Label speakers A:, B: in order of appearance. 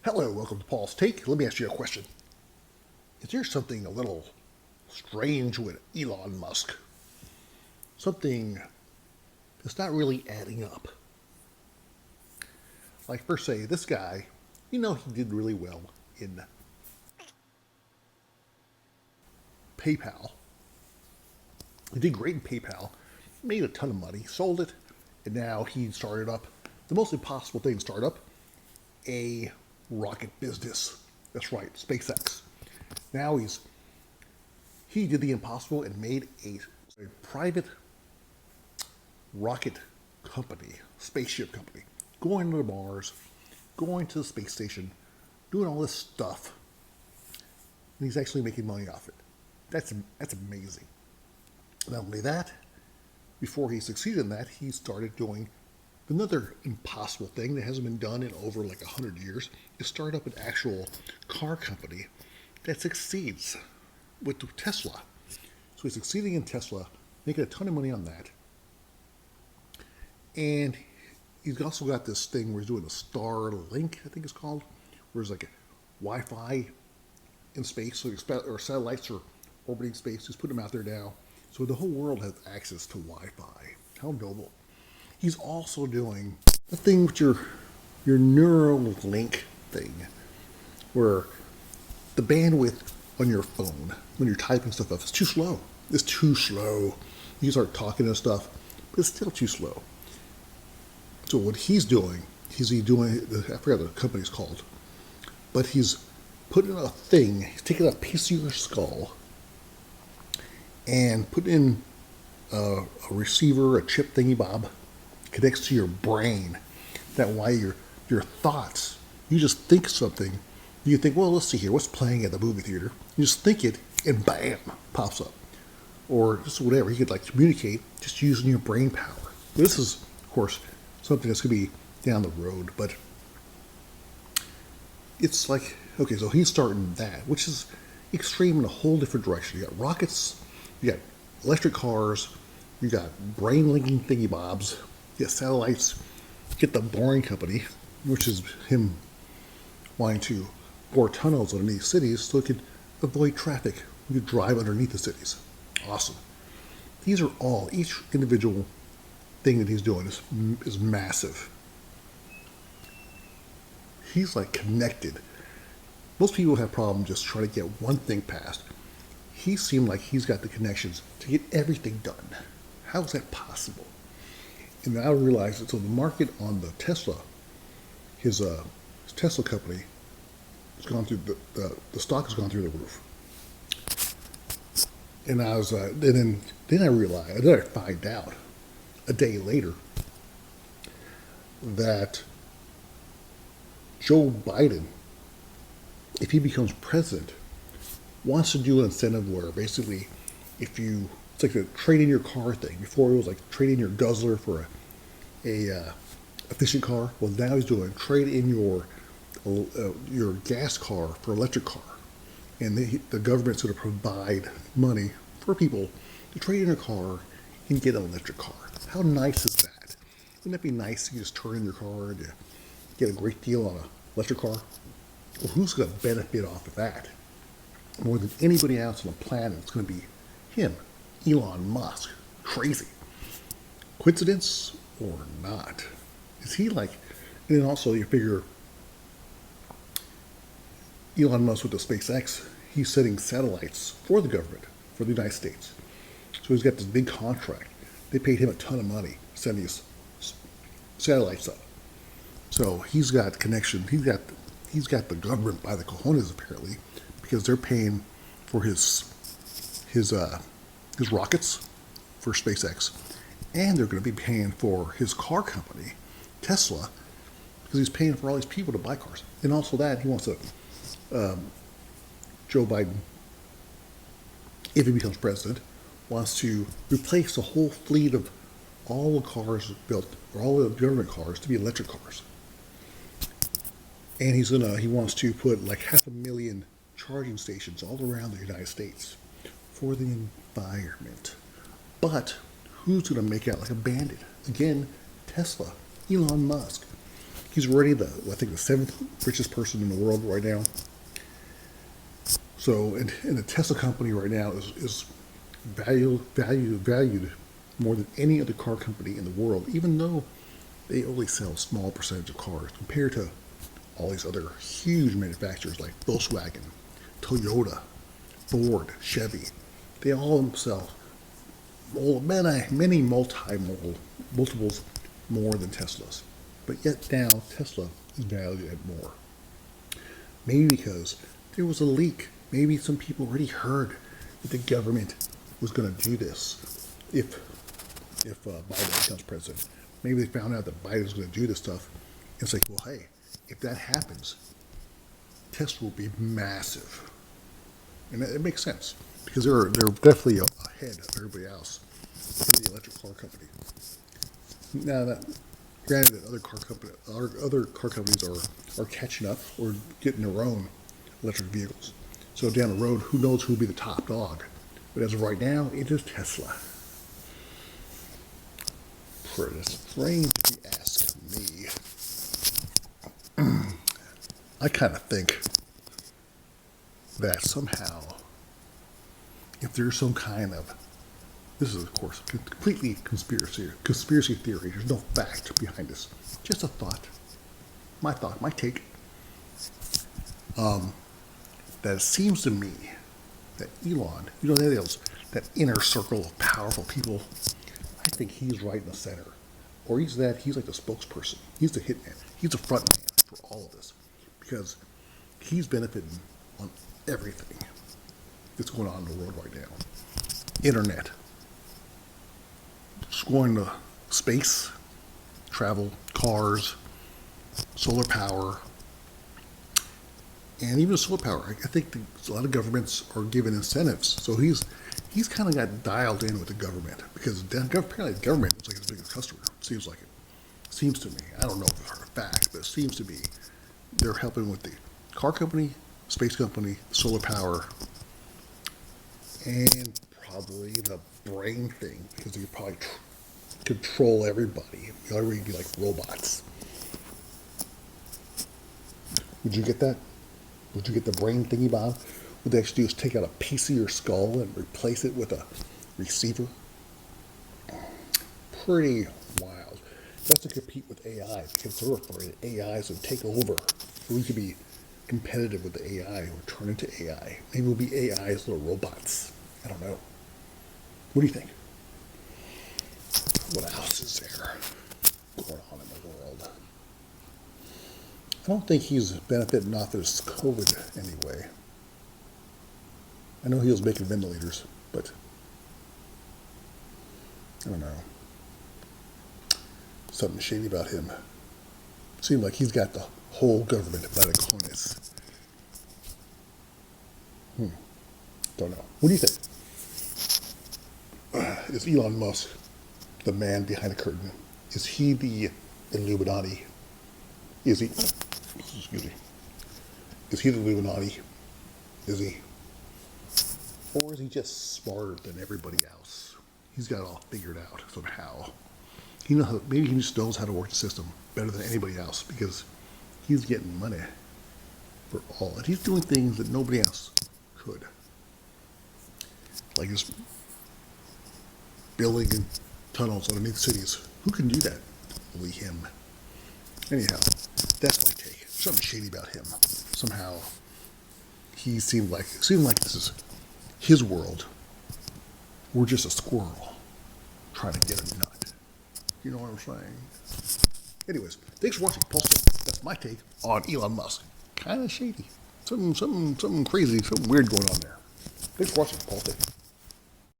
A: Hello, welcome to Paul's Take. Let me ask you a question. Is there something a little strange with Elon Musk? Something that's not really adding up. Like, per se, this guy, he did really well in PayPal. He did great in PayPal, made a ton of money, sold it, and now he started up the most impossible thing to start up a rocket business. That's right, SpaceX. Now he did the impossible and made a private rocket company, spaceship company, going to Mars, going to the space station, doing all this stuff, and he's actually making money off it. That's amazing. Not only that, before he succeeded in that, he started doing another impossible thing that hasn't been done in over like 100 years, is start up an actual car company that succeeds with Tesla. So he's succeeding in Tesla, making a ton of money on that. And he's also got this thing where he's doing a Starlink, I think it's called, where it's like Wi-Fi in space, so or satellites are orbiting space. He's putting them out there now, so the whole world has access to Wi-Fi. How noble! He's also doing the thing with your Neuralink thing, where the bandwidth on your phone when you're typing stuff up is too slow. It's too slow. You start talking and stuff, but it's still too slow. So what he's doing, I forgot what the company's called, but he's putting a thing, he's taking a piece of your skull and putting in a receiver, a chip thingy bob, connects to your brain. That way your thoughts, you just think something, you think, well, let's see here, what's playing at the movie theater? You just think it, and bam, pops up. Or just whatever, you could like communicate just using your brain power. This is, of course, something that's going to be down the road, but it's like, okay, so he's starting that, which is extreme in a whole different direction. You got rockets, you got electric cars, you got brain linking thingy bobs, you got satellites, get the boring company, which is him wanting to bore tunnels underneath cities so it could avoid traffic. You could drive underneath the cities. Awesome. These are all, each individual thing that he's doing is massive. He's like connected. Most people have problems just trying to get one thing passed. He seemed like he's got the connections to get everything done. How is that possible? And now I realize that so the market on the Tesla, his Tesla company, has gone through the stock has gone through the roof. And I was then I realized, then I find out a day later that Joe Biden, if he becomes president, wants to do an incentive where basically it's like the trade in your car thing. Before it was like trade in your guzzler for a efficient car. Well, now he's doing trade in your gas car for electric car. And the government's going to provide money for people to trade in their car and get an electric car. How nice is that? Wouldn't that be nice? You just turn in your car and you get a great deal on an electric car. Well, who's going to benefit off of that? More than anybody else on the planet, it's going to be him, Elon Musk. Crazy. Coincidence or not? Is he like, and then also you figure Elon Musk with the SpaceX, he's setting satellites for the government, for the United States. So he's got this big contract. They paid him a ton of money to send these satellites up. So he's got connection. He's got the government by the cojones apparently, because they're paying for his rockets for SpaceX, and they're going to be paying for his car company, Tesla, because he's paying for all these people to buy cars. And also that he wants to, Joe Biden, if he becomes president, wants to replace the whole fleet of all the cars built, or all the government cars, to be electric cars. And he wants to put like 500,000 charging stations all around the United States for the environment. But who's going to make out like a bandit? Again, Tesla, Elon Musk. He's already I think the seventh richest person in the world right now. So, and the Tesla company right now is valued more than any other car company in the world, even though they only sell a small percentage of cars compared to all these other huge manufacturers like Volkswagen, Toyota, Ford, Chevy. They all sell many multiples more than Tesla's. But yet now Tesla is valued at more. Maybe because there was a leak. Maybe some people already heard that the government was going to do this if Biden becomes president. Maybe they found out that Biden's going to do this stuff. It's like, well, hey, if that happens, Tesla will be massive, and it makes sense because they're definitely ahead of everybody else in the electric car company. Now, granted that other car companies are catching up or getting their own electric vehicles. So down the road, who knows who will be the top dog? But as of right now, it is Tesla. Pretty strange if you ask me. I kind of think that somehow, if there's some kind of, this is of course completely conspiracy theory. There's no fact behind this. Just a thought, my take. That it seems to me that Elon, that inner circle of powerful people, I think he's right in the center. Or he's like the spokesperson. He's the hitman. He's the front man for all of this. Because he's benefiting on everything that's going on in the world right now. Internet. Going to space, travel, cars, solar power, and even solar power. I think a lot of governments are given incentives. So he's kind of got dialed in with the government because apparently the government is like his biggest customer. Seems like it. Seems to me. I don't know if it's a fact, but it seems to be they're helping with the car company, space company, solar power, and probably the brain thing because they could probably control everybody. Everybody would be like robots. Would you get that? Would you get the brain thingy, Bob? What they actually do is take out a piece of your skull and replace it with a receiver. Pretty wild. That's to compete with AI because they're afraid that AI is going to take over. So we could be competitive with the AI or turn into AI. Maybe we'll be AI's little robots. I don't know. What do you think? What else is there going on in the world? I don't think he's benefiting off this COVID anyway. I know he was making ventilators, but I don't know. Something shady about him. Seemed like he's got the whole government by the corners. Don't know. What do you think? Is Elon Musk the man behind the curtain? Is he the Illuminati? Is he? Excuse me. Is he the Illuminati? Is he? Or is he just smarter than everybody else? He's got it all figured out somehow. Maybe he just knows how to work the system better than anybody else because he's getting money for all. And he's doing things that nobody else could. Like just building tunnels underneath cities. Who can do that? Only him. Anyhow, that's my take. Something shady about him. Somehow, he seemed like this is his world. We're just a squirrel trying to get a nut. You know what I'm saying? Anyways, thanks for watching. Pulse. That's my take on Elon Musk. Kind of shady. Something crazy, something weird going on there. Thanks for watching. Pulse.